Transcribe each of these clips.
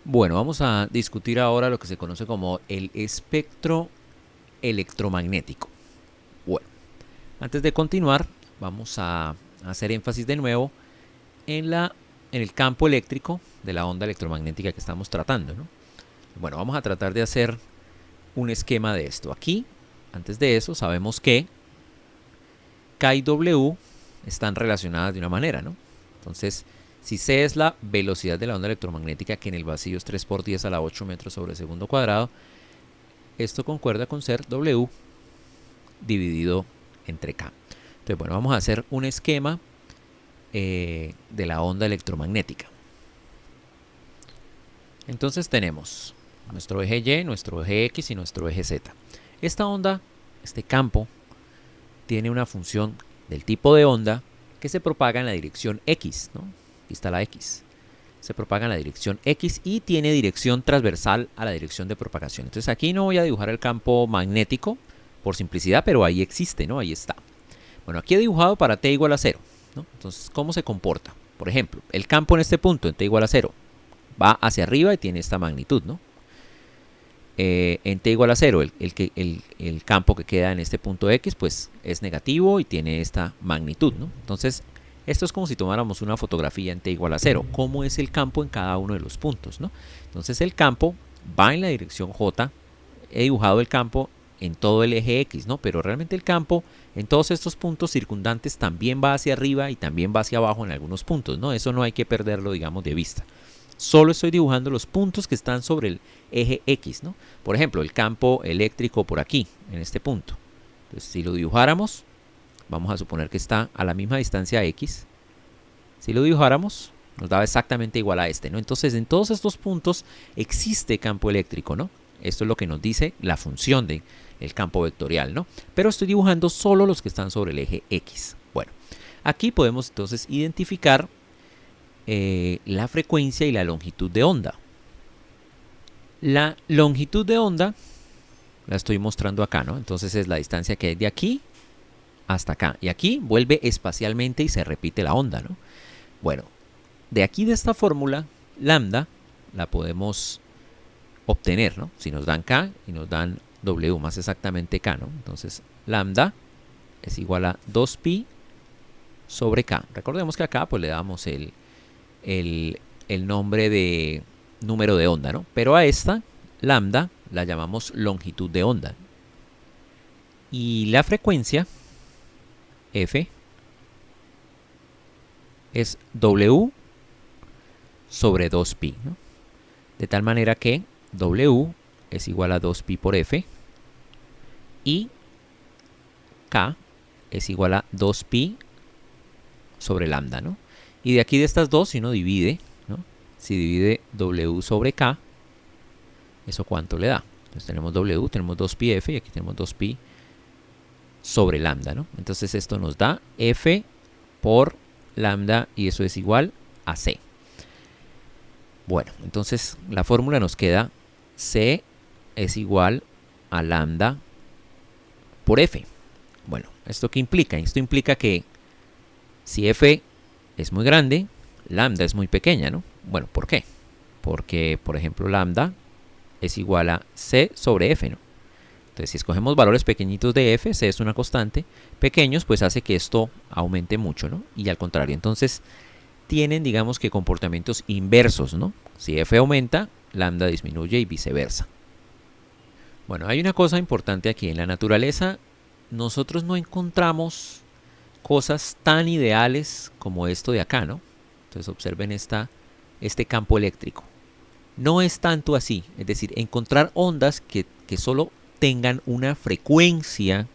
Bueno, vamos a discutir ahora lo que se conoce como el espectro electromagnético. Bueno, antes de continuar, vamos a hacer énfasis de nuevo en, en el campo eléctrico de la onda electromagnética que estamos tratando, ¿no? Bueno, vamos a tratar de hacer un esquema de esto. Aquí, antes de eso, sabemos que K y W están relacionadas de una manera, ¿no? Entonces, si C es la velocidad de la onda electromagnética, que en el vacío es 3 por 10 a la 8 metros sobre segundo cuadrado, esto concuerda con ser W dividido entre K. Entonces, bueno, vamos a hacer un esquema de la onda electromagnética. Entonces tenemos nuestro eje Y, nuestro eje X y nuestro eje Z. Esta onda, este campo, tiene una función del tipo de onda que se propaga en la dirección X, ¿no? Aquí está la X. Se propaga en la dirección X y tiene dirección transversal a la dirección de propagación. Entonces aquí no voy a dibujar el campo magnético por simplicidad, pero ahí existe, ¿no? Ahí está. Bueno, aquí he dibujado para t igual a 0, ¿no? Entonces, ¿cómo se comporta? Por ejemplo, el campo en este punto, en t igual a 0, va hacia arriba y tiene esta magnitud, ¿no? En t igual a 0, el campo que queda en este punto X, pues es negativo y tiene esta magnitud, ¿no? Entonces, esto es como si tomáramos una fotografía en t igual a 0. ¿Cómo es el campo en cada uno de los puntos, ¿no? Entonces, el campo va en la dirección J. He dibujado el campo en todo el eje X, ¿no? Pero realmente el campo en todos estos puntos circundantes también va hacia arriba y también va hacia abajo en algunos puntos, ¿no? Eso no hay que perderlo, digamos, de vista. Solo estoy dibujando los puntos que están sobre el eje X, ¿no? Por ejemplo, el campo eléctrico por aquí, en este punto. Entonces, si lo dibujáramos, vamos a suponer que está a la misma distancia X. Si lo dibujáramos, nos daba exactamente igual a este, ¿no? Entonces, en todos estos puntos existe campo eléctrico, ¿no? Esto es lo que nos dice la función del campo vectorial, ¿no? Pero estoy dibujando solo los que están sobre el eje X. Bueno, aquí podemos entonces identificar la frecuencia y la longitud de onda. La longitud de onda la estoy mostrando acá, ¿no? Entonces es la distancia que hay de aquí hasta acá. Y aquí vuelve espacialmente y se repite la onda, ¿no? Bueno, de aquí de esta fórmula, lambda, la podemos obtener, ¿no? Si nos dan K y nos dan W, más exactamente K, ¿no? Entonces, lambda es igual a 2pi sobre K. Recordemos que acá pues le damos el nombre de número de onda, ¿no? Pero a esta, lambda, la llamamos longitud de onda. Y la frecuencia, F, es W sobre 2pi, ¿no? De tal manera que W es igual a 2pi por F y K es igual a 2pi sobre lambda, ¿no? Y de aquí de estas dos, si uno divide, ¿no? Si divide W sobre K, ¿eso cuánto le da? Entonces tenemos W, tenemos 2pi F y aquí tenemos 2pi sobre lambda, ¿no? Entonces esto nos da F por lambda y eso es igual a C. Bueno, entonces la fórmula nos queda C es igual a lambda por F. Bueno, ¿esto qué implica? Esto implica que si F es muy grande, lambda es muy pequeña, ¿no? Bueno, ¿por qué? Porque, por ejemplo, lambda es igual a C sobre F, ¿no? Entonces, si escogemos valores pequeñitos de F, C es una constante, pequeños, pues hace que esto aumente mucho, ¿no? Y al contrario, entonces tienen, digamos que comportamientos inversos, ¿no? Si F aumenta, lambda disminuye y viceversa. Bueno, hay una cosa importante aquí. En la naturaleza, nosotros no encontramos cosas tan ideales como esto de acá, ¿no? Entonces observen este campo eléctrico. No es tanto así, es decir, encontrar ondas que solo tengan una frecuencia,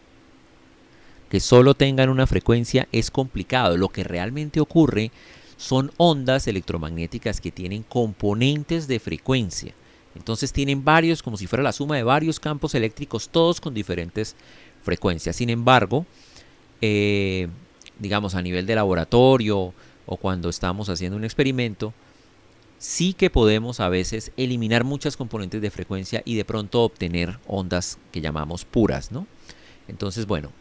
es complicado. Lo que realmente ocurre son ondas electromagnéticas que tienen componentes de frecuencia. Entonces tienen varios, como si fuera la suma de varios campos eléctricos, todos con diferentes frecuencias. Sin embargo, digamos a nivel de laboratorio o cuando estamos haciendo un experimento, sí que podemos a veces eliminar muchas componentes de frecuencia y de pronto obtener ondas que llamamos puras, ¿no? Entonces, bueno,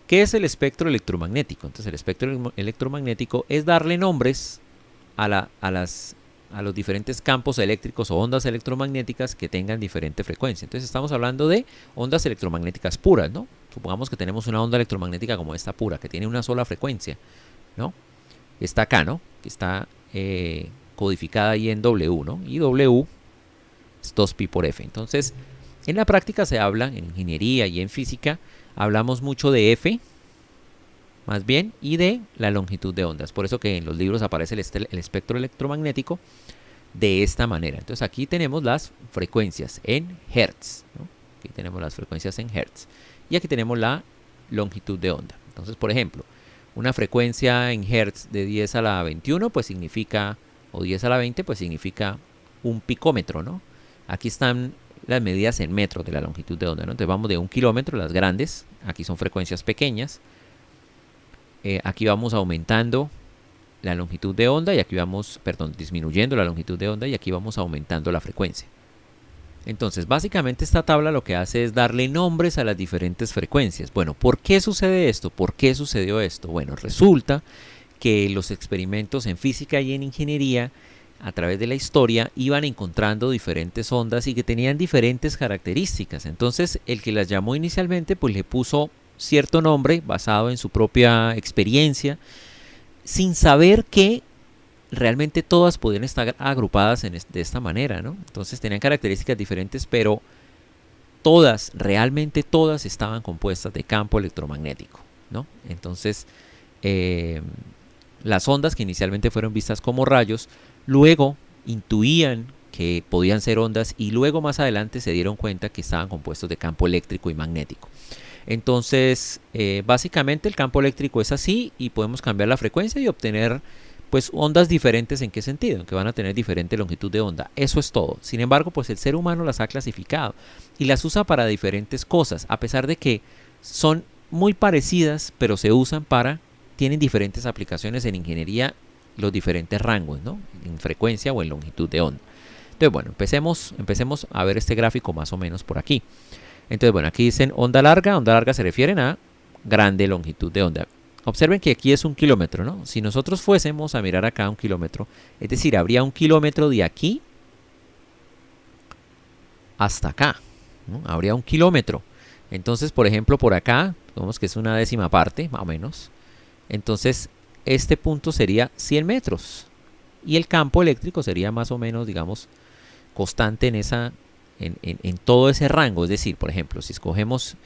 ¿qué es el espectro electromagnético? Entonces, el espectro electromagnético es darle nombres a las a los diferentes campos eléctricos o ondas electromagnéticas que tengan diferente frecuencia. Entonces estamos hablando de ondas electromagnéticas puras, ¿no? Supongamos que tenemos una onda electromagnética como esta pura, que tiene una sola frecuencia, ¿no? Está acá, ¿no? Que está codificada ahí en W, ¿no? Y W es 2pi por F. Entonces, en la práctica se habla, en ingeniería y en física, hablamos mucho de F, más bien, y de la longitud de ondas. Por eso que en los libros aparece el espectro electromagnético de esta manera. Entonces aquí tenemos las frecuencias en Hertz, ¿no? Aquí tenemos las frecuencias en Hertz. Y aquí tenemos la longitud de onda. Entonces, por ejemplo, una frecuencia en Hertz de 10 a la 21, pues significa, o 10 a la 20, pues significa un picómetro, ¿no? Aquí están las medidas en metros de la longitud de onda, ¿no? Entonces vamos de 1 kilómetro, las grandes, aquí son frecuencias pequeñas. Aquí vamos aumentando la longitud de onda y aquí vamos, perdón, disminuyendo la longitud de onda y aquí vamos aumentando la frecuencia. Entonces, básicamente esta tabla lo que hace es darle nombres a las diferentes frecuencias. Bueno, ¿por qué sucede esto? ¿Por qué sucedió esto? Bueno, resulta que los experimentos en física y en ingeniería, a través de la historia, iban encontrando diferentes ondas y que tenían diferentes características. Entonces, el que las llamó inicialmente, pues le puso cierto nombre basado en su propia experiencia, sin saber que realmente todas podían estar agrupadas de esta manera, ¿no? Entonces tenían características diferentes, pero todas, realmente todas estaban compuestas de campo electromagnético, ¿no? Entonces, las ondas que inicialmente fueron vistas como rayos, luego intuían que podían ser ondas y luego más adelante se dieron cuenta que estaban compuestos de campo eléctrico y magnético. Entonces, básicamente el campo eléctrico es así y podemos cambiar la frecuencia y obtener pues ondas diferentes. ¿En qué sentido? En que van a tener diferente longitud de onda. Eso es todo. Sin embargo, pues el ser humano las ha clasificado y las usa para diferentes cosas, a pesar de que son muy parecidas, pero se usan tienen diferentes aplicaciones en ingeniería, los diferentes rangos, ¿no? En frecuencia o en longitud de onda. Entonces, bueno, empecemos a ver este gráfico más o menos por aquí. Entonces, bueno, aquí dicen onda larga se refieren a grande longitud de onda. Observen que aquí es 1 kilómetro, ¿no? Si nosotros fuésemos a mirar acá 1 kilómetro, es decir, habría 1 kilómetro de aquí hasta acá, ¿no? Habría 1 kilómetro. Entonces, por ejemplo, por acá, vemos que es una décima parte, más o menos. Entonces, este punto sería 100 metros. Y el campo eléctrico sería más o menos, digamos, constante en todo ese rango. Es decir, por ejemplo, si escogemos,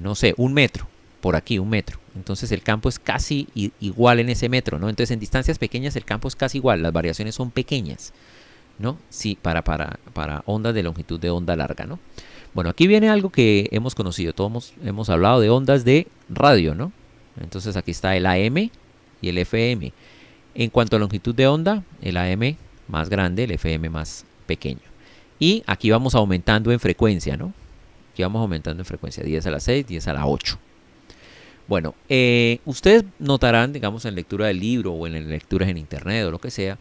no sé, 1 metro, por aquí 1 metro, entonces el campo es casi igual en ese metro, ¿no? Entonces en distancias pequeñas el campo es casi igual, las variaciones son pequeñas, ¿no? Sí, para ondas de longitud de onda larga, ¿no? Bueno, aquí viene algo que hemos conocido, todos hemos hablado de ondas de radio, ¿no? Entonces aquí está el AM y el FM. En cuanto a longitud de onda, el AM más grande, el FM más pequeño. Y aquí vamos aumentando en frecuencia, ¿no? Aquí vamos aumentando en frecuencia, 10 a la 6, 10 a la 8. Bueno, ustedes notarán, digamos, en lectura del libro o en lecturas en internet o lo que sea,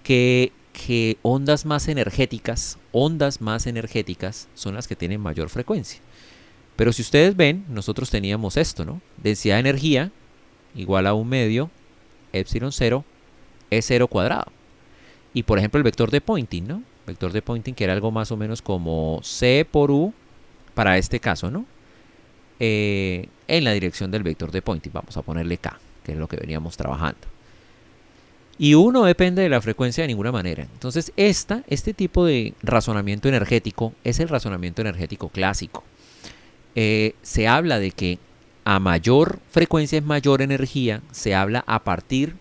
que ondas más energéticas son las que tienen mayor frecuencia. Pero si ustedes ven, nosotros teníamos esto, ¿no? Densidad de energía igual a 1 medio epsilon 0 E0 cuadrado. Y por ejemplo el vector de Poynting, ¿no? Vector de Poynting que era algo más o menos como C por U para este caso, ¿no? En la dirección del vector de Poynting, vamos a ponerle K, que es lo que veníamos trabajando. Y U no depende de la frecuencia de ninguna manera. Entonces este tipo de razonamiento energético es el razonamiento energético clásico. Se habla de que a mayor frecuencia es mayor energía, se habla a partir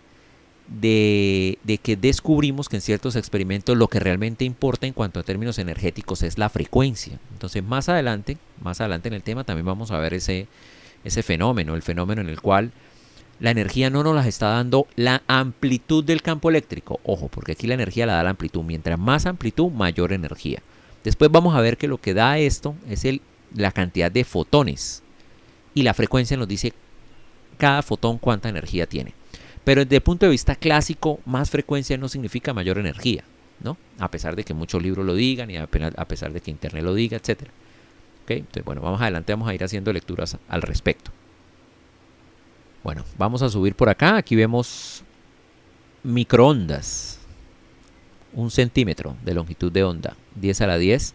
de que descubrimos que en ciertos experimentos lo que realmente importa en cuanto a términos energéticos es la frecuencia. Entonces más adelante en el tema también vamos a ver ese fenómeno, el fenómeno en el cual la energía no nos la está dando la amplitud del campo eléctrico. Ojo, porque aquí la energía la da la amplitud. Mientras más amplitud, mayor energía. Después vamos a ver que lo que da esto es la cantidad de fotones. Y la frecuencia nos dice cada fotón cuánta energía tiene. Pero desde el punto de vista clásico, más frecuencia no significa mayor energía, ¿no? A pesar de que muchos libros lo digan y a pesar de que internet lo diga, etc. ¿Okay? Entonces, bueno, vamos adelante, vamos a ir haciendo lecturas al respecto. Bueno, vamos a subir por acá. Aquí vemos microondas. un centímetro de longitud de onda, 10 a la 10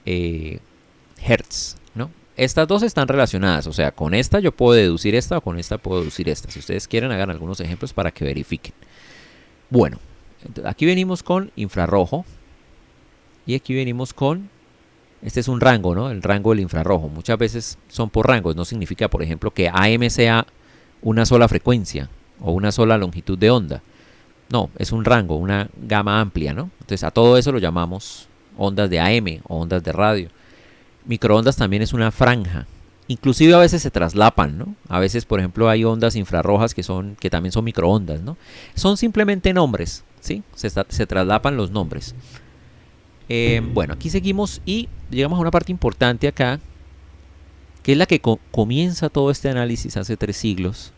hertz, ¿no? Estas dos están relacionadas, o sea, con esta yo puedo deducir esta o con esta puedo deducir esta. Si ustedes quieren, hagan algunos ejemplos para que verifiquen. Bueno, aquí venimos con infrarrojo y aquí venimos con, este es un rango, ¿no? El rango del infrarrojo. Muchas veces son por rangos, no significa, por ejemplo, que AM sea una sola frecuencia o una sola longitud de onda. No, es un rango, una gama amplia, ¿no? Entonces a todo eso lo llamamos ondas de AM o ondas de radio. Microondas también es una franja. Inclusive a veces se traslapan, ¿no? A veces, por ejemplo, hay ondas infrarrojas que también son microondas, ¿no? Son simplemente nombres, ¿sí? Se traslapan los nombres. Bueno, aquí seguimos y llegamos a una parte importante acá, que es la que comienza todo este análisis hace 3 siglos,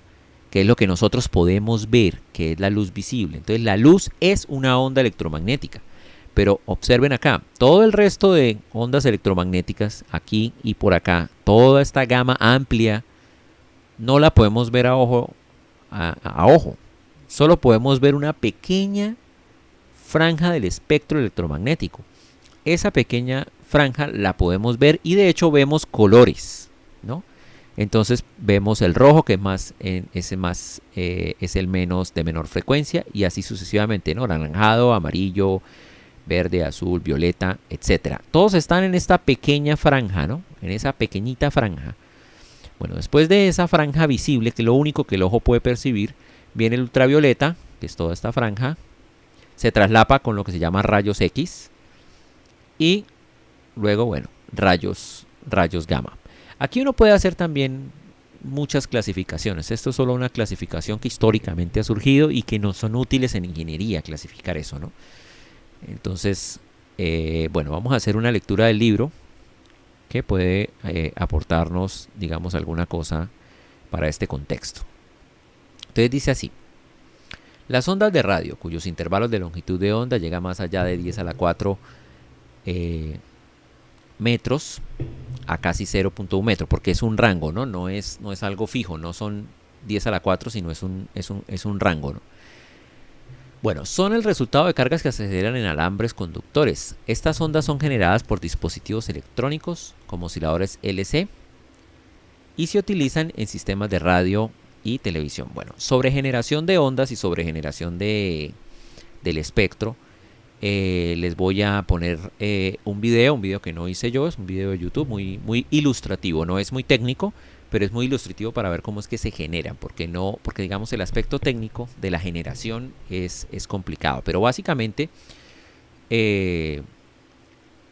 que es lo que nosotros podemos ver, que es la luz visible. Entonces la luz es una onda electromagnética. Pero observen acá, todo el resto de ondas electromagnéticas, aquí y por acá, toda esta gama amplia, no la podemos ver a ojo. Solo podemos ver una pequeña franja del espectro electromagnético. Esa pequeña franja la podemos ver y de hecho vemos colores, ¿no? Entonces vemos el rojo, que es el menos de menor frecuencia, y así sucesivamente, ¿no? Anaranjado, amarillo, verde, azul, violeta, etcétera. Todos están en esta pequeña franja, ¿no? En esa pequeñita franja. Bueno, después de esa franja visible, que es lo único que el ojo puede percibir, viene el ultravioleta, que es toda esta franja. Se traslapa con lo que se llama rayos X. Y luego, bueno, rayos gamma. Aquí uno puede hacer también muchas clasificaciones. Esto es solo una clasificación que históricamente ha surgido y que no son útiles en ingeniería clasificar eso, ¿no? Entonces, bueno, vamos a hacer una lectura del libro que puede aportarnos, digamos, alguna cosa para este contexto. Entonces dice así: las ondas de radio, cuyos intervalos de longitud de onda llegan más allá de 10 a la 4 metros a casi 0.1 metro, porque es un rango, ¿no? No es algo fijo, no son 10 a la 4, sino es un rango, ¿no? Bueno, son el resultado de cargas que se aceleran en alambres conductores. Estas ondas son generadas por dispositivos electrónicos como osciladores LC y se utilizan en sistemas de radio y televisión. Bueno, sobre generación de ondas y sobre generación del espectro, les voy a poner un video que no hice yo, es un video de YouTube muy ilustrativo, no es muy técnico, pero es muy ilustrativo para ver cómo es que se generan, porque digamos el aspecto técnico de la generación es complicado, pero básicamente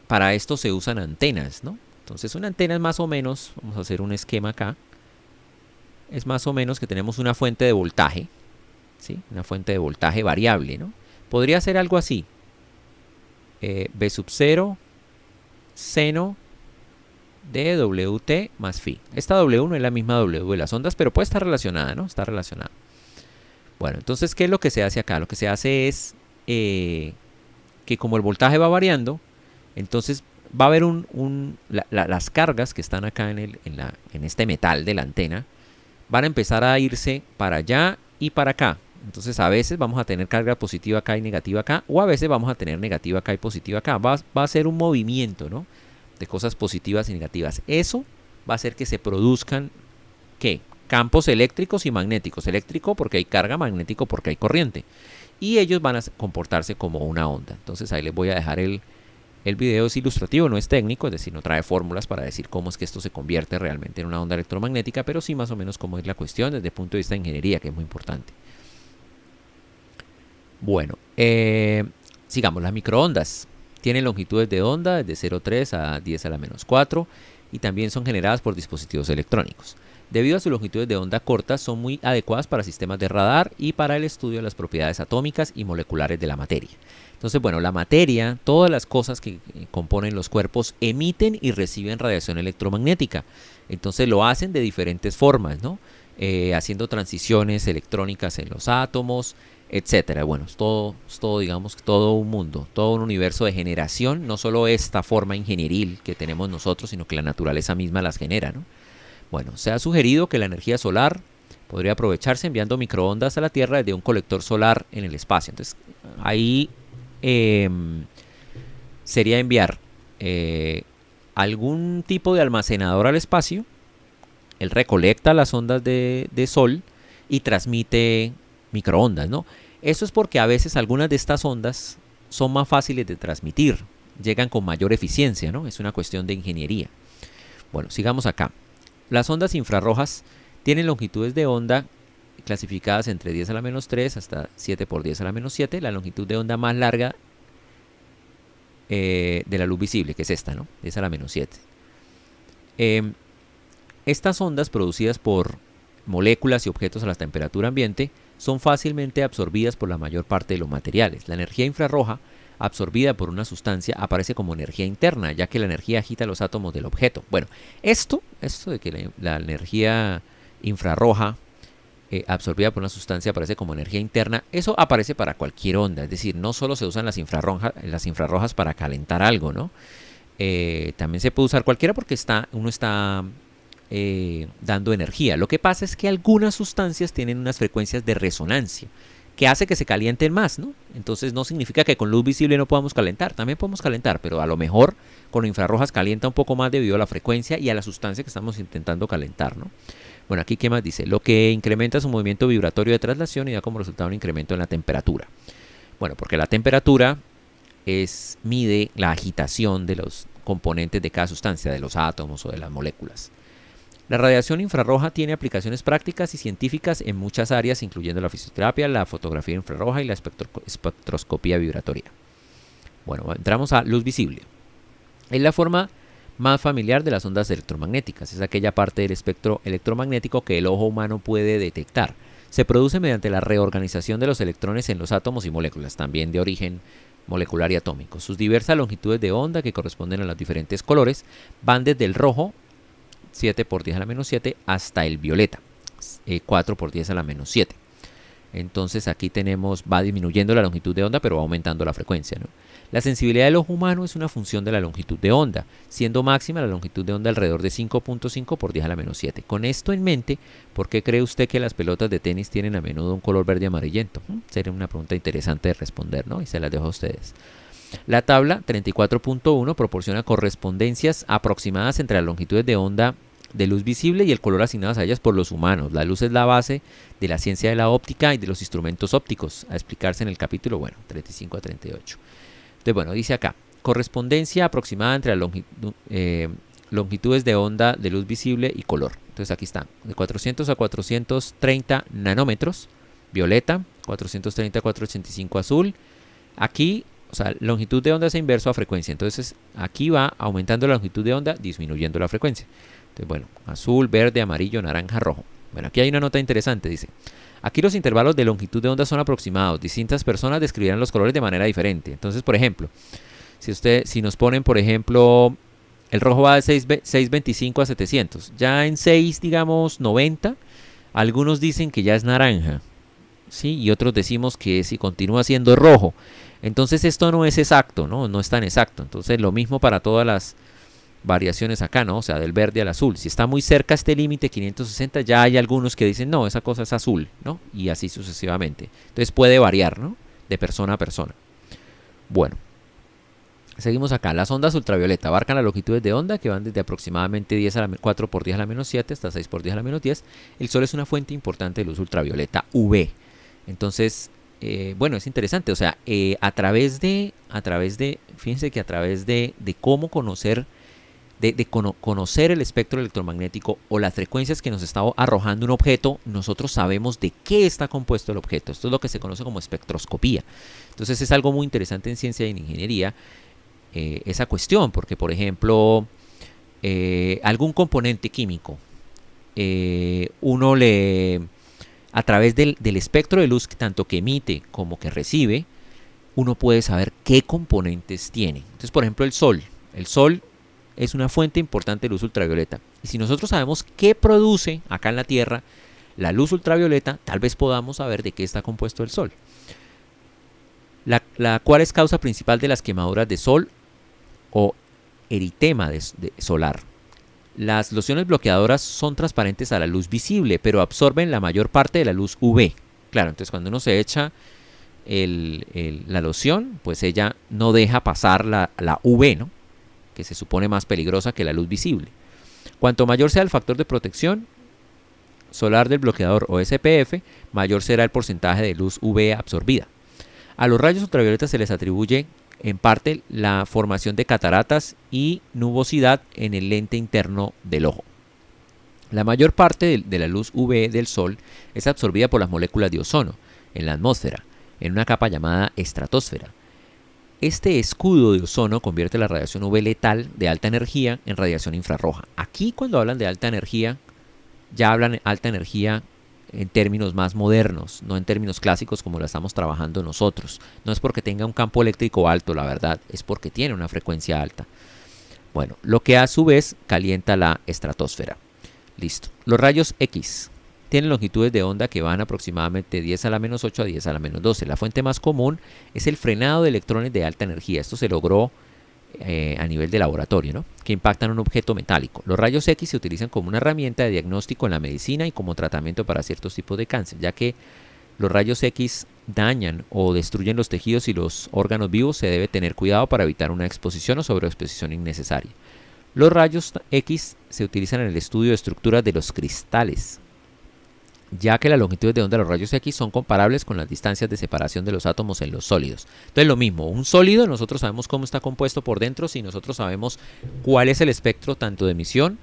para esto se usan antenas, ¿no? Entonces una antena es más o menos, vamos a hacer un esquema acá, es más o menos que tenemos una fuente de voltaje, ¿sí? Una fuente de voltaje variable, ¿no? Podría ser algo así, B sub 0 seno de WT más phi. Esta W no es la misma W de las ondas, pero puede estar relacionada, ¿no? Está relacionada. Bueno, entonces, ¿qué es lo que se hace acá? Lo que se hace es que como el voltaje va variando, entonces va a haber las cargas que están acá en este metal de la antena, van a empezar a irse para allá y para acá. Entonces a veces vamos a tener carga positiva acá y negativa acá, o a veces vamos a tener negativa acá y positiva acá. Va a ser un movimiento, ¿no? De cosas positivas y negativas. Eso va a hacer que se produzcan, ¿qué? Campos eléctricos y magnéticos. Eléctrico porque hay carga, magnético porque hay corriente. Y ellos van a comportarse como una onda. Entonces ahí les voy a dejar el video. Es ilustrativo, no es técnico, es decir, no trae fórmulas para decir cómo es que esto se convierte realmente en una onda electromagnética, pero sí más o menos cómo es la cuestión desde el punto de vista de ingeniería, que es muy importante. Bueno, sigamos, las microondas. Tienen longitudes de onda desde 0,3 a 10 a la menos 4 y también son generadas por dispositivos electrónicos. Debido a sus longitudes de onda cortas, son muy adecuadas para sistemas de radar y para el estudio de las propiedades atómicas y moleculares de la materia. Entonces, bueno, la materia, todas las cosas que componen los cuerpos emiten y reciben radiación electromagnética. Entonces lo hacen de diferentes formas, ¿no? Haciendo transiciones electrónicas en los átomos, etcétera. Bueno, es todo, digamos, todo un mundo, todo un universo de generación, no solo esta forma ingenieril que tenemos nosotros, sino que la naturaleza misma las genera, ¿no? Bueno, se ha sugerido que la energía solar podría aprovecharse enviando microondas a la Tierra desde un colector solar en el espacio. Entonces, ahí sería enviar algún tipo de almacenador al espacio. Él recolecta las ondas de sol y transmite microondas, ¿no? Eso es porque a veces algunas de estas ondas son más fáciles de transmitir, llegan con mayor eficiencia, ¿no? Es una cuestión de ingeniería. Bueno, sigamos acá. Las ondas infrarrojas tienen longitudes de onda clasificadas entre 10 a la menos 3 hasta 7 por 10 a la menos 7. La longitud de onda más larga de la luz visible, que es esta, ¿no? 10 a la menos 7. Estas ondas producidas por moléculas y objetos a la temperatura ambiente son fácilmente absorbidas por la mayor parte de los materiales. La energía infrarroja absorbida por una sustancia aparece como energía interna, ya que la energía agita los átomos del objeto. Bueno, esto de que la energía infrarroja absorbida por una sustancia aparece como energía interna, eso aparece para cualquier onda, es decir, no solo se usan las infrarrojas para calentar algo, ¿no? También se puede usar cualquiera porque uno está dando energía. Lo que pasa es que algunas sustancias tienen unas frecuencias de resonancia que hace que se calienten más, ¿no? Entonces no significa que con luz visible no podamos calentar, también podemos calentar, pero a lo mejor con infrarrojas calienta un poco más debido a la frecuencia y a la sustancia que estamos intentando calentar, ¿no? Bueno, aquí qué más dice, lo que incrementa su movimiento vibratorio de traslación y da como resultado un incremento en la temperatura. Bueno, porque la temperatura mide la agitación de los componentes de cada sustancia, de los átomos o de las moléculas. La radiación infrarroja tiene aplicaciones prácticas y científicas en muchas áreas, incluyendo la fisioterapia, la fotografía infrarroja y la espectroscopía vibratoria. Bueno, entramos a luz visible. Es la forma más familiar de las ondas electromagnéticas. Es aquella parte del espectro electromagnético que el ojo humano puede detectar. Se produce mediante la reorganización de los electrones en los átomos y moléculas, también de origen molecular y atómico. Sus diversas longitudes de onda, que corresponden a los diferentes colores, van desde el rojo, 7 por 10 a la menos 7, hasta el violeta, 4 por 10 a la menos 7. Entonces aquí va disminuyendo la longitud de onda, pero va aumentando la frecuencia, ¿no? La sensibilidad del ojo humano es una función de la longitud de onda, siendo máxima la longitud de onda alrededor de 5.5 por 10 a la menos 7. Con esto en mente, ¿por qué cree usted que las pelotas de tenis tienen a menudo un color verde amarillento? Sería una pregunta interesante de responder, ¿no? Y se las dejo a ustedes. La tabla 34.1 proporciona correspondencias aproximadas entre las longitudes de onda de luz visible y el color asignados a ellas por los humanos. La luz es la base de la ciencia de la óptica y de los instrumentos ópticos, a explicarse en el capítulo 35 a 38. Entonces, bueno, dice acá, correspondencia aproximada entre las longitudes de onda de luz visible y color. Entonces aquí está, de 400 a 430 nanómetros, violeta, 430 a 485 azul. Aquí, o sea, longitud de onda es inverso a frecuencia. Entonces aquí va aumentando la longitud de onda, disminuyendo la frecuencia. Entonces, bueno, azul, verde, amarillo, naranja, rojo. Bueno, aquí hay una nota interesante, dice. Aquí los intervalos de longitud de onda son aproximados. Distintas personas describirán los colores de manera diferente. Entonces, por ejemplo, si nos ponen, por ejemplo, el rojo va de 625 a 700. Ya en 6, digamos, 90, algunos dicen que ya es naranja, ¿sí? Y otros decimos que si continúa siendo rojo. Entonces esto no es exacto, ¿no? No es tan exacto. Entonces lo mismo para todas las variaciones acá, ¿no? O sea, del verde al azul. Si está muy cerca este límite 560, ya hay algunos que dicen, no, esa cosa es azul, ¿no? Y así sucesivamente. Entonces puede variar, ¿no? De persona a persona. Bueno, seguimos acá. Las ondas ultravioleta abarcan las longitudes de onda que van desde aproximadamente 4 por 10 a la menos 7 hasta 6 por 10 a la menos 10. El sol es una fuente importante de luz ultravioleta UV. Entonces, bueno, es interesante. O sea, fíjense que a través de cómo conocer conocer el espectro electromagnético o las frecuencias que nos está arrojando un objeto, nosotros sabemos de qué está compuesto el objeto. Esto es lo que se conoce como espectroscopía. Entonces es algo muy interesante en ciencia y en ingeniería, esa cuestión, porque por ejemplo, algún componente químico, a través del espectro de luz tanto que emite como que recibe, uno puede saber qué componentes tiene. Entonces, por ejemplo, el sol es una fuente importante de luz ultravioleta. Y si nosotros sabemos qué produce acá en la Tierra la luz ultravioleta, tal vez podamos saber de qué está compuesto el Sol. La cual es causa principal de las quemaduras de sol o eritema solar. Las lociones bloqueadoras son transparentes a la luz visible, pero absorben la mayor parte de la luz UV. Claro, entonces cuando uno se echa la loción, pues ella no deja pasar la UV, ¿no? Que se supone más peligrosa que la luz visible. Cuanto mayor sea el factor de protección solar del bloqueador o SPF, mayor será el porcentaje de luz UV absorbida. A los rayos ultravioletas se les atribuye en parte la formación de cataratas y nubosidad en el lente interno del ojo. La mayor parte de la luz UV del Sol es absorbida por las moléculas de ozono en la atmósfera, en una capa llamada estratosfera. Este escudo de ozono convierte la radiación UV letal de alta energía en radiación infrarroja. Aquí, cuando hablan de alta energía, ya hablan de alta energía en términos más modernos, no en términos clásicos como lo estamos trabajando nosotros. No es porque tenga un campo eléctrico alto, la verdad, es porque tiene una frecuencia alta. Bueno, lo que a su vez calienta la estratosfera. Listo. Los rayos X tienen longitudes de onda que van aproximadamente de 10 a la menos 8 a 10 a la menos 12. La fuente más común es el frenado de electrones de alta energía. Esto se logró a nivel de laboratorio, ¿no? Que impactan un objeto metálico. Los rayos X se utilizan como una herramienta de diagnóstico en la medicina y como tratamiento para ciertos tipos de cáncer, ya que los rayos X dañan o destruyen los tejidos y los órganos vivos. Se debe tener cuidado para evitar una exposición o sobreexposición innecesaria. Los rayos X se utilizan en el estudio de estructuras de los cristales, ya que las longitudes de onda de los rayos X son comparables con las distancias de separación de los átomos en los sólidos. Entonces lo mismo, un sólido, nosotros sabemos cómo está compuesto por dentro si nosotros sabemos cuál es el espectro tanto de emisión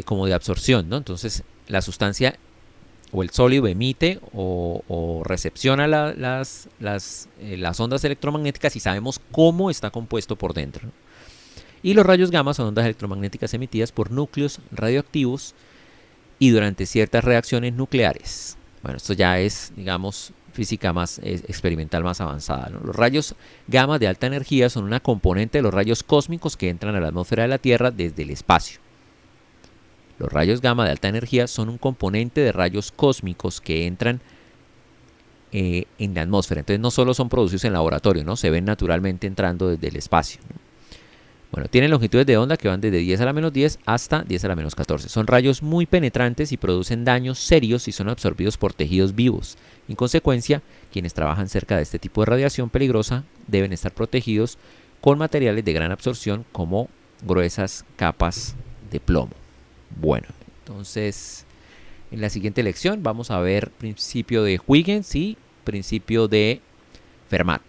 como de absorción, ¿no? Entonces la sustancia o el sólido emite o recepciona las ondas electromagnéticas y sabemos cómo está compuesto por dentro, ¿no? Y los rayos gamma son ondas electromagnéticas emitidas por núcleos radioactivos y durante ciertas reacciones nucleares. Bueno, esto ya es, digamos, física más experimental más avanzada, ¿no? Los rayos gamma de alta energía son una componente de los rayos cósmicos que entran a la atmósfera de la Tierra desde el espacio. Los rayos gamma de alta energía son un componente de rayos cósmicos que entran en la atmósfera. Entonces no solo son producidos en laboratorio, ¿no? Se ven naturalmente entrando desde el espacio, ¿no? Bueno, tienen longitudes de onda que van desde 10 a la menos 10 hasta 10 a la menos 14. Son rayos muy penetrantes y producen daños serios si son absorbidos por tejidos vivos. En consecuencia, quienes trabajan cerca de este tipo de radiación peligrosa deben estar protegidos con materiales de gran absorción como gruesas capas de plomo. Bueno, entonces en la siguiente lección vamos a ver principio de Huygens y principio de Fermat.